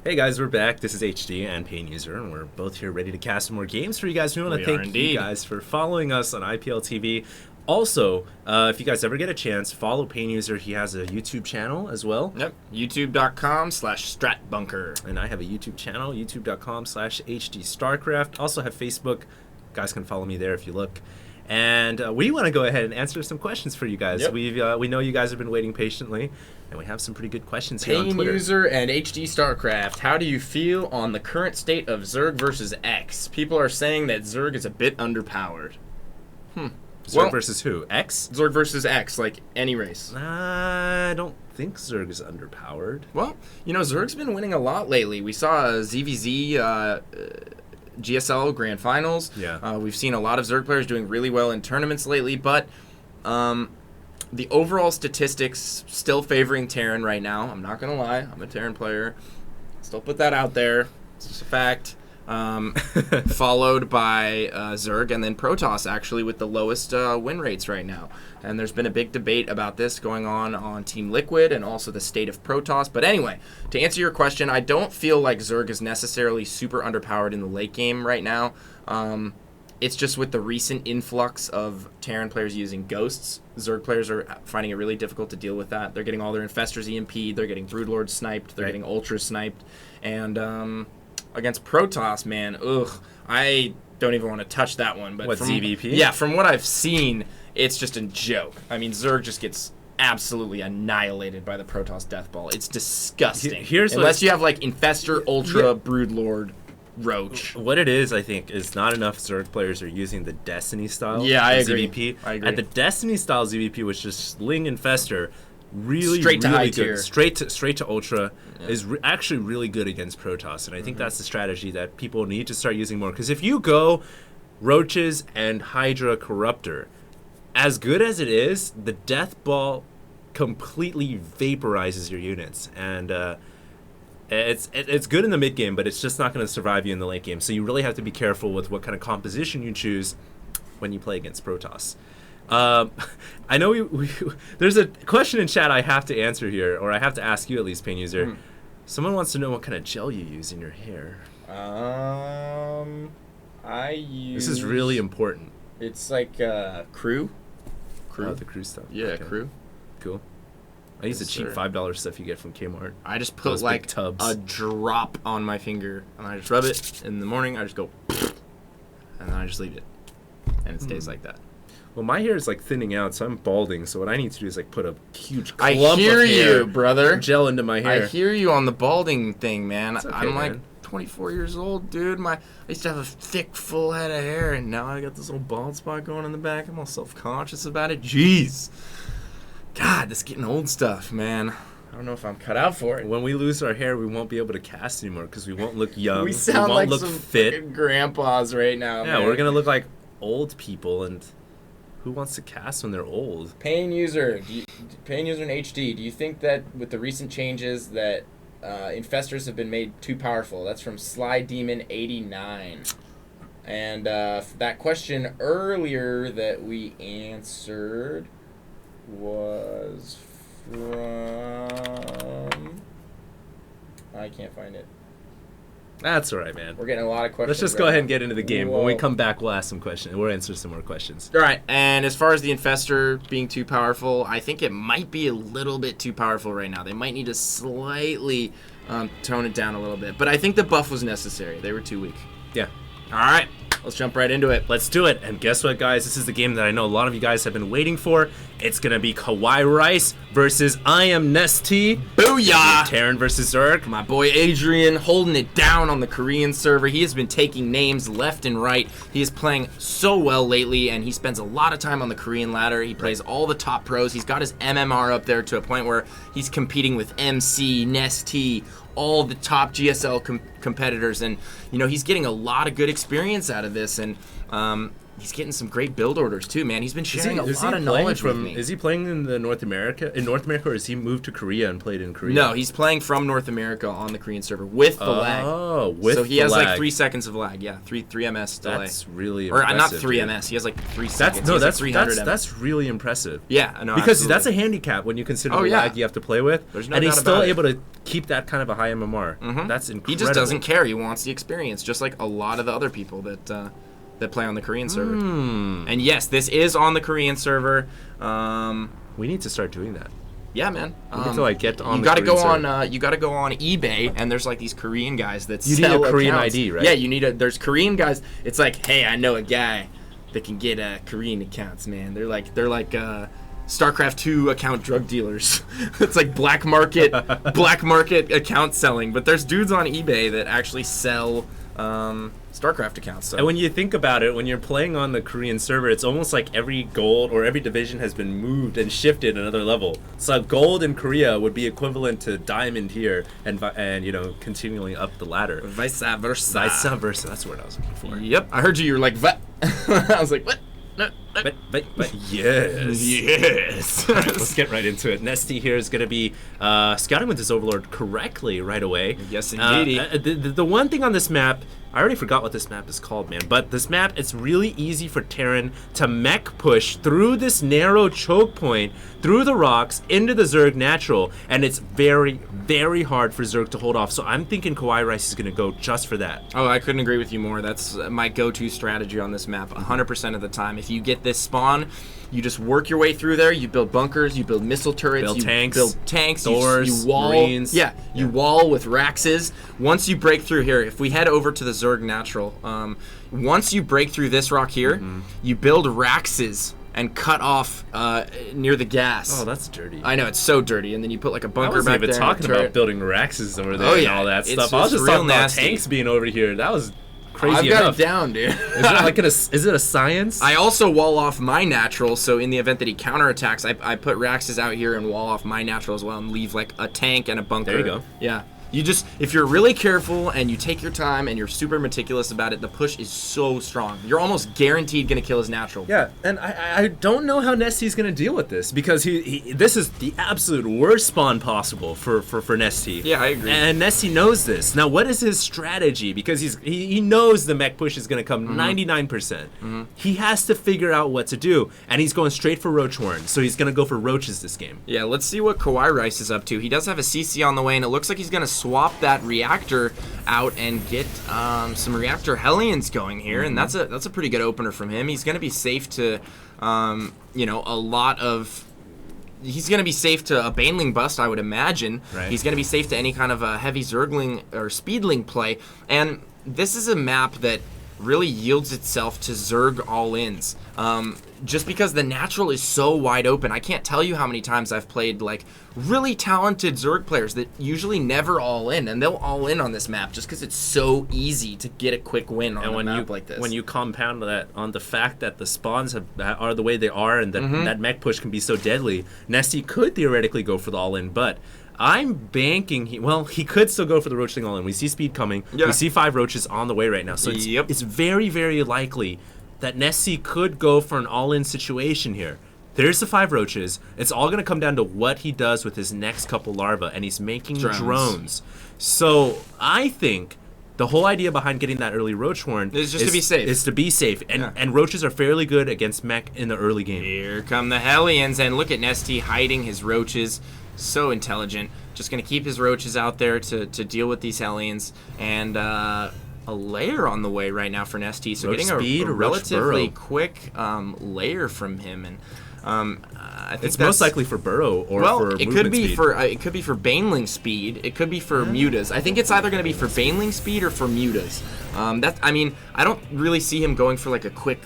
Hey guys, we're back. This is HD and Pain User, and we're both here ready to cast some more games for you guys. We want to thank you guys for following us on IPL TV. Also, if you guys ever get a chance, follow Pain User. He has a YouTube channel as well. Yep, youtube.com/stratbunker. And I have a YouTube channel, youtube.com/HDStarcraft. Also have Facebook. Guys can follow me there if you look. And we want to go ahead and answer some questions for you guys. Yep. We know you guys have been waiting patiently, and we have some pretty good questions here on Pain Twitter. User and HD Starcraft, how do you feel on the current state of Zerg versus X? People are saying that Zerg is a bit underpowered. Zerg versus who? X? Zerg versus X, like any race. I don't think Zerg is underpowered. Well, you know, Zerg's been winning a lot lately. We saw ZVZ GSL Grand Finals. Yeah. We've seen a lot of Zerg players doing really well in tournaments lately, but the overall statistics still favoring Terran right now. I'm not going to lie. I'm a Terran player. Still put that out there. It's just a fact. Followed by Zerg and then Protoss, actually, with the lowest win rates right now. And there's been a big debate about this going on Team Liquid and also the state of Protoss. But anyway, to answer your question, I don't feel like Zerg is necessarily super underpowered in the late game right now. It's just with the recent influx of Terran players using Ghosts, Zerg players are finding it really difficult to deal with that. They're getting all their Infestors EMP'd, they're getting Broodlords sniped, they're getting Ultras sniped. And against Protoss, man, I don't even want to touch that one. But ZVP? Yeah, from what I've seen, it's just a joke. I mean, Zerg just gets absolutely annihilated by the Protoss Death Ball. It's disgusting. Unless you have, like, Infestor, Ultra, Broodlord, Roach. What it is, I think, is not enough Zerg players are using the Destiny style ZVP. I agree. And the Destiny style ZVP, which is Sling Infestor, really straight to high good. tier. Straight to Ultra is actually really good against Protoss, and I think that's the strategy that people need to start using more. Because if you go Roaches and Hydra Corruptor, as good as it is, the Death Ball completely vaporizes your units, and it's good in the mid game, but it's just not going to survive you in the late game. So you really have to be careful with what kind of composition you choose when you play against Protoss. I know there's a question in chat I have to answer here, or I have to ask you at least, Pain User. Someone wants to know what kind of gel you use in your hair. I use... This is really important. It's like Crew. Oh, the Crew stuff. Yeah, okay. Crew. Cool. I use the cheap $5 stuff you get from Kmart. I just put like a drop on my finger, and I just rub it. In the morning, I just go, and then I just leave it, and it stays like that. Well, my hair is like thinning out, so I'm balding. So what I need to do is like put a huge I clump hear of hair, you, brother. Gel into my hair. I hear you on the balding thing, man. Okay, I'm man. like 24 years old, dude. I used to have a thick, full head of hair, and now I got this little bald spot going in the back. I'm all self-conscious about it. Jeez. God, this is getting old stuff, man. I don't know if I'm cut out for it. When we lose our hair, we won't be able to cast anymore because we won't look young. We sound won't like look some fit. fucking grandpas right now, Yeah, man. we're gonna look like old people, and who wants to cast when they're old? Pain User, Pain User in HD, do you think that with the recent changes that Infestors have been made too powerful? That's from Sly Demon 89. And that question earlier that we answered was from... I can't find it. That's all right, man. We're getting a lot of questions. Let's just go ahead and get into the game. When we come back, we'll ask some questions. We'll answer some more questions. All right, and as far as the Infestor being too powerful, I think it might be a little bit too powerful right now. They might need to slightly tone it down a little bit. But I think the buff was necessary. They were too weak. Yeah. All right, let's jump right into it. Let's do it. And guess what, guys? This is the game that I know a lot of you guys have been waiting for. It's going to be Kawhi Rice versus I Am Nesty. Booyah! Terran versus Zerg. My boy Adrian holding it down on the Korean server. He has been taking names left and right. He is playing so well lately, and he spends a lot of time on the Korean ladder. He plays all the top pros. He's got his MMR up there to a point where he's competing with MC, Nesty, all the top GSL competitors, and you know he's getting a lot of good experience out of this. And he's getting some great build orders too, man. He's been sharing a is lot he of playing knowledge with me. Is he playing in North America, or is he moved to Korea and played in Korea? No, he's playing from North America on the Korean server with the lag. Oh, with so he has lag. like 3 seconds of lag. Yeah, 3 ms delay. That's really or impressive. not 3 ms. He has like 3 seconds. That's really impressive. Yeah, no, because absolutely. that's a handicap when you consider the lag you have to play with. There's no and doubt he's still about it. able to keep that kind of a high MMR. That's incredible. He just doesn't care. He wants the experience, just like a lot of the other people that play on the Korean server. And yes, this is on the Korean server. We need to start doing that. Yeah, man. We need to like get on. You the gotta Korean go server. on. You gotta go on eBay, and there's like these Korean guys that You sell need a Korean accounts. ID, right? Yeah, you need a. There's Korean guys. It's like, hey, I know a guy that can get Korean accounts, man. They're like StarCraft 2 account drug dealers. It's like black market account selling. But there's dudes on eBay that actually sell StarCraft accounts. So. And when you think about it, when you're playing on the Korean server, it's almost like every gold or every division has been moved and shifted another level. So gold in Korea would be equivalent to diamond here, and continually up the ladder. Vice versa. Vice versa. That's the word I was looking for. Yep, I heard you. You're like, what? I was like, what? No. But yes. Yes. All right, let's get right into it. Nesty here is going to be scouting with his Overlord correctly right away. Yes, indeed. The one thing on this map, I already forgot what this map is called, man. But this map, it's really easy for Terran to mech push through this narrow choke point, through the rocks, into the Zerg natural. And it's very, very hard for Zerg to hold off. So I'm thinking Kawhi Rice is going to go just for that. Oh, I couldn't agree with you more. That's my go-to strategy on this map 100% of the time. If you get this spawn, you just work your way through there. You build bunkers, you build missile turrets, build tanks, doors, you wall, marines. You wall with Raxes. Once you break through here, if we head over to the Zerg natural, once you break through this rock here, you build Raxes and cut off near the gas. Oh, that's dirty. I know, it's so dirty. And then you put like a bunker back there. I wasn't even talking about building Raxes over there and all that stuff. I was just real talking about nasty. Tanks being over here. That was crazy I've got enough. it down, dude. Is it a science? I also wall off my natural, so in the event that he counterattacks, I put Raxes out here and wall off my natural as well and leave like a tank and a bunker. There you go. Yeah. You just, if you're really careful and you take your time and you're super meticulous about it, the push is so strong. You're almost guaranteed going to kill his natural. Yeah, and I don't know how Nesty's going to deal with this, because this is the absolute worst spawn possible for Nesty. Yeah, I agree. And Nesty knows this. Now, what is his strategy? Because he knows the mech push is going to come 99%. He has to figure out what to do, and he's going straight for Roach Horn, so he's going to go for Roaches this game. Yeah, let's see what Kawhi Rice is up to. He does have a CC on the way, and it looks like he's going to swap that reactor out and get some reactor Hellions going here, and that's a pretty good opener from him. He's going to be safe to, he's going to be safe to a Baneling bust, I would imagine. Right. He's going to be safe to any kind of a heavy Zergling or Speedling play, and this is a map that really yields itself to Zerg all-ins. Just because the natural is so wide open. I can't tell you how many times I've played like really talented Zerg players that usually never all in, and they'll all in on this map just because it's so easy to get a quick win on a map like this. When you compound that on the fact that the spawns are the way they are, and that that mech push can be so deadly, Nesty could theoretically go for the all-in, but I'm banking. He could still go for the Roachling all-in. We see speed coming. Yeah. We see 5 Roaches on the way right now, so it's very, very likely that Nesty could go for an all-in situation here. There's the 5 Roaches. It's all going to come down to what he does with his next couple larvae, and he's making drones. So I think the whole idea behind getting that early Roach Horn is just to be safe. Is to be safe, and Roaches are fairly good against mech in the early game. Here come the Hellions, and look at Nesty hiding his Roaches. So intelligent. Just going to keep his Roaches out there to deal with these Hellions, and a layer on the way right now for Nesty, so getting a relatively quick layer from him, and I think it's most likely for burrow or for it movement could be speed. it could be for Baneling speed, it could be for mutas. I think it's either going to be for Baneling speed or for mutas. I don't really see him going for like a quick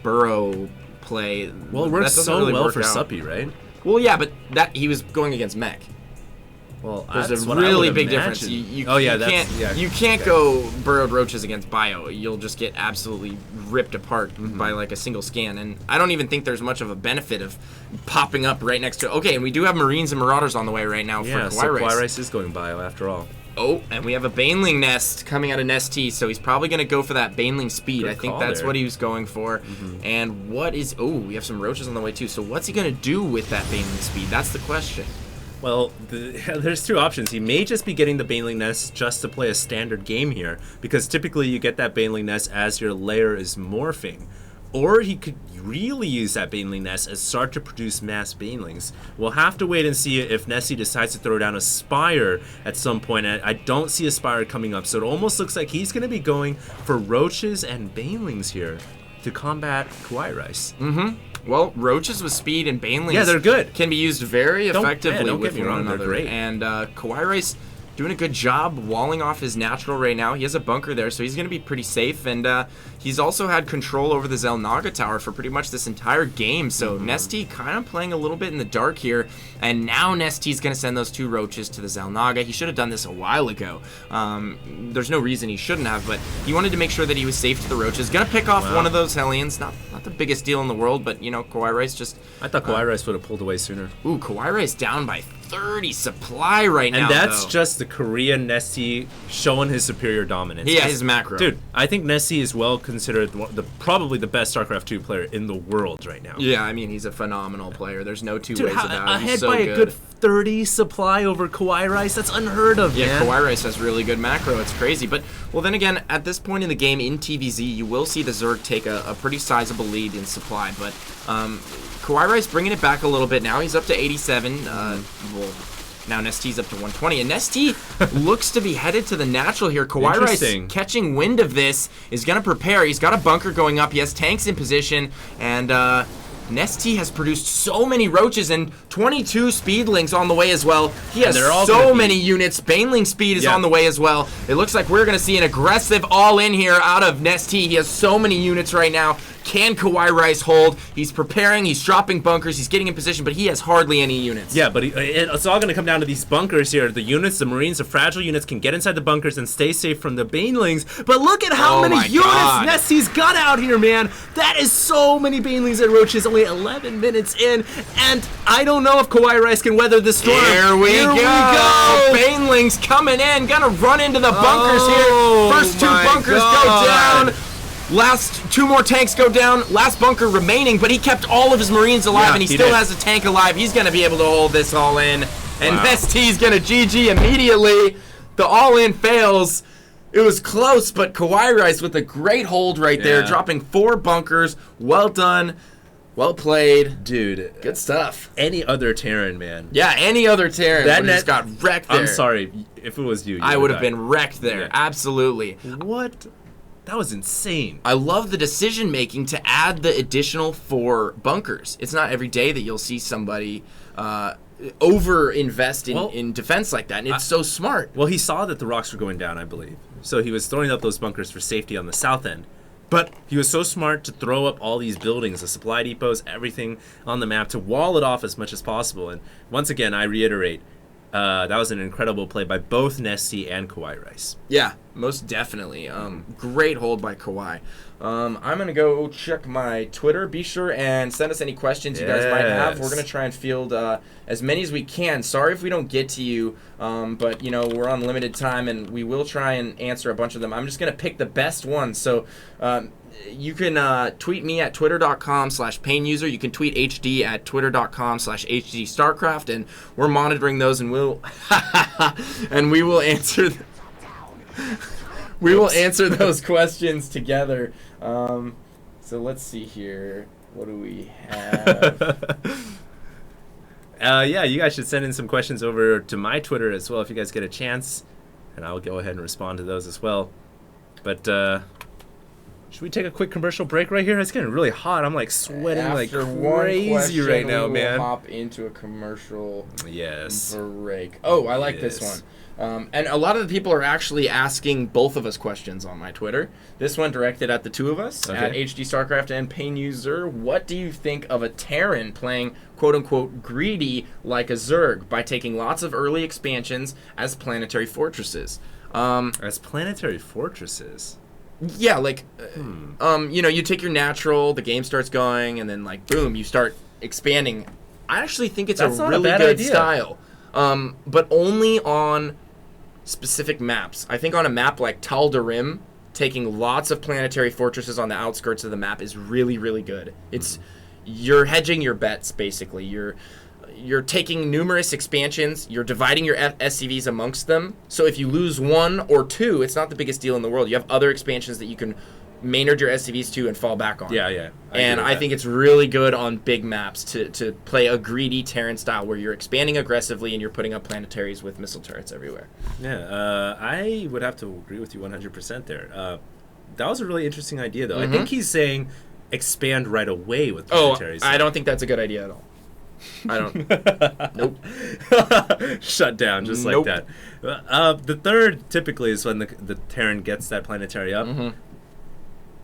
burrow play. Well, it works so really well for out. Suppy, right? Well, yeah, but that he was going against mech. Well, there's a really big difference. You can't go burrowed Roaches against bio. You'll just get absolutely ripped apart by like a single scan. And I don't even think there's much of a benefit of popping up right next to. Okay, and we do have Marines and Marauders on the way right now for Kawhi Rice. Kawhi Rice is going bio after all. Oh, and we have a Baneling nest coming out of Nest T, so he's probably going to go for that Baneling speed. Good I think call that's there. what he was going for. And what is... Oh, we have some roaches on the way, too. So what's he going to do with that Baneling speed? That's the question. Well, there's two options. He may just be getting the Baneling Nest just to play a standard game here, because typically you get that Baneling Nest as your layer is morphing. Or he could really use that Baneling Nest and start to produce mass Banelings. We'll have to wait and see if Nessie decides to throw down a Spire at some point. I don't see a Spire coming up, so it almost looks like he's going to be going for Roaches and Banelings here to combat Kawaii Rice. Well, roaches with speed and banelings, Yeah, they're good. Can be used very effectively don't with get me one wrong, they're another. great. And Kawaii Rice doing a good job walling off his natural right now. He has a bunker there, so he's going to be pretty safe. And he's also had control over the Xel'Naga tower for pretty much this entire game. So Nesty kind of playing a little bit in the dark here. And now Nesty's going to send those 2 roaches to the Xel'Naga. He should have done this a while ago. There's no reason he shouldn't have, but he wanted to make sure that he was safe to the roaches. Going to pick off one of those Hellions. Not the biggest deal in the world, but, you know, Kawaii Rice just... I thought Kawaii Rice would have pulled away sooner. Ooh, Kawaii Rice down by 30 supply right now, And that's though. just the Korean Nessie showing his superior dominance. Yeah, his macro. Dude, I think Nessie is well considered probably the best StarCraft 2 player in the world right now. Yeah, I mean, he's a phenomenal player. There's no two Dude, ways about it. He's ahead so by good. a good 30 supply over Kawaii Rice. That's unheard of, Yeah, man. Kawaii Rice has really good macro. It's crazy. But, well, then again, at this point in the game in TVZ, you will see the Zerg take a pretty sizable lead in supply. But Kawaii Rice bringing it back a little bit now. He's up to 87. Well, now Nesty's up to 120. And Nesty looks to be headed to the natural here. Kawaii Rice catching wind of this is going to prepare. He's got a bunker going up. He has tanks in position. And Nesty has produced so many roaches and 22 speedlings on the way as well. He has so many units. Baneling speed is on the way as well. It looks like we're going to see an aggressive all-in here out of Nesty. He has so many units right now. Can Kawaii Rice hold? He's preparing. He's dropping bunkers. He's getting in position, but he has hardly any units. Yeah, but it's all going to come down to these bunkers here. The units, the Marines, the fragile units can get inside the bunkers and stay safe from the Banelings. But look at how many units Nesty's got out here, man. That is so many Banelings and Roaches, only 11 minutes in. And I don't know if Kawaii Rice can weather this storm. Here we go. Banelings coming in. Gonna run into the bunkers here. First 2 bunkers go down. Last 2 more tanks go down. Last bunker remaining, but he kept all of his Marines alive, and he still has a tank alive. He's going to be able to hold this all in. And ST's going to GG immediately. The all-in fails. It was close, but Kawaii Rice with a great hold right there, dropping 4 bunkers. Well done. Well played. Dude. Good stuff. Any other Terran, man. Yeah, any other Terran that just got wrecked there. I'm sorry. If it was you, I would have been wrecked there. Yeah. Absolutely. What? That was insane. I love the decision making to add the additional 4 bunkers. It's not every day that you'll see somebody over invest in defense like that, and it's so smart. Well, he saw that the rocks were going down, I believe. So he was throwing up those bunkers for safety on the south end. But he was so smart to throw up all these buildings, the supply depots, everything on the map to wall it off as much as possible. And once again, I reiterate, that was an incredible play by both Nesty and Kawaii Rice. Yeah, most definitely. Great hold by Kawaii. I'm going to go check my Twitter. Be sure and send us any questions you guys might have. We're going to try and field as many as we can. Sorry if we don't get to you, but, you know, we're on limited time, and we will try and answer a bunch of them. I'm just going to pick the best ones. So you can tweet me at twitter.com/PainUser. You can tweet HD at twitter.com/HDStarcraft, and we're monitoring those, and we will answer answer those questions together. So let's see here. What do we have? Yeah, you guys should send in some questions over to my Twitter as well if you guys get a chance, and I'll go ahead and respond to those as well. But should we take a quick commercial break right here? It's getting really hot. I'm like sweating like crazy right now, man. We'll hop into a commercial break. Yes. Oh, I like this one. And a lot of the people are actually asking both of us questions on my Twitter. This one directed at the two of us, at HD Starcraft and Pain User. What do you think of a Terran playing quote-unquote greedy like a Zerg by taking lots of early expansions as planetary fortresses? As planetary fortresses? Yeah, like, you know, you take your natural, the game starts going, and then, like, boom, you start expanding. I actually think it's a really good style. But only on specific maps. I think on a map like Tal Darim, taking lots of planetary fortresses on the outskirts of the map is really, really good. It's you're hedging your bets, basically. You're taking numerous expansions, you're dividing your SCVs amongst them, so if you lose 1 or 2, it's not the biggest deal in the world. You have other expansions that you can Maynard your SCVs to and fall back on. Yeah. I think it's really good on big maps to play a greedy Terran style where you're expanding aggressively and you're putting up planetaries with missile turrets everywhere. Yeah, I would have to agree with you 100% there. That was a really interesting idea, though. I think he's saying expand right away with planetaries. I don't think that's a good idea at all. I don't. Nope. Shut down just like that. The third typically is when the Terran gets that planetary up.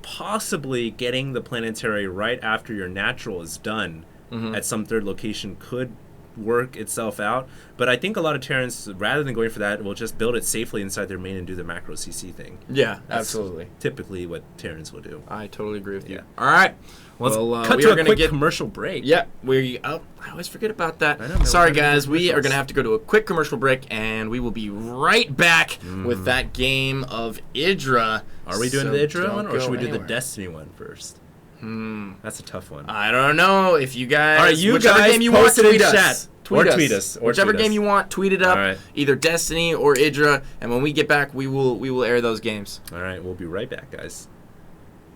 Possibly getting the planetary right after your natural is done at some third location could work itself out. But I think a lot of Terrans, rather than going for that, will just build it safely inside their main and do the macro CC thing. Yeah, That's absolutely. Typically what Terrans will do. I totally agree with you. All right. Let's cut to a quick commercial break. Yeah, I always forget about that. Sorry, guys. We are going to have to go to a quick commercial break, and we will be right back with that game of Idra. Are we doing the Idra one, or should we do the Destiny one first? That's a tough one. I don't know. If you guys... All right, you whichever guys game you post want, it in chat. Tweet us. Whichever game you want, tweet it up. Either Destiny or Idra, and when we get back, we will air those games. All right, we'll be right back, guys.